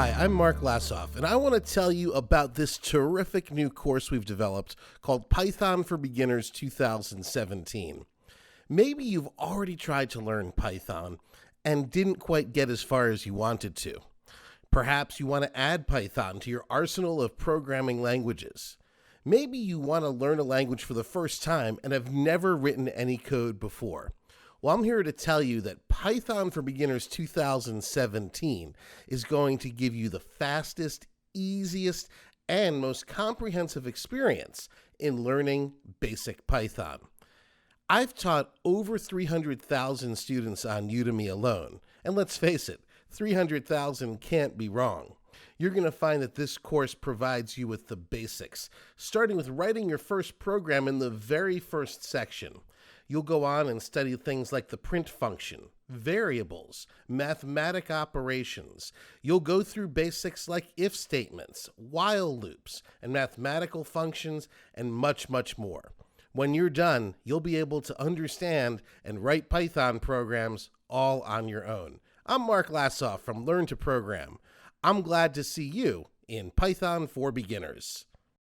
Hi, I'm Mark Lassoff, and I want to tell you about this terrific new course we've developed called Python for Beginners 2017. Maybe you've already tried to learn Python and didn't quite get as far as you wanted to. Perhaps you want to add Python to your arsenal of programming languages. Maybe you want to learn a language for the first time and have never written any code before. Well, I'm here to tell you that Python for Beginners 2017 is going to give you the fastest, easiest, and most comprehensive experience in learning basic Python. I've taught over 300,000 students on Udemy alone, and let's face it, 300,000 can't be wrong. You're going to find that this course provides you with the basics, starting with writing your first program in the very first section. You'll go on and study things like the print function, variables, mathematic operations. You'll go through basics like if statements, while loops, and mathematical functions, and much, much more. When you're done, you'll be able to understand and write Python programs all on your own. I'm Mark Lassoff from Learn to Program. I'm glad to see you in Python for Beginners.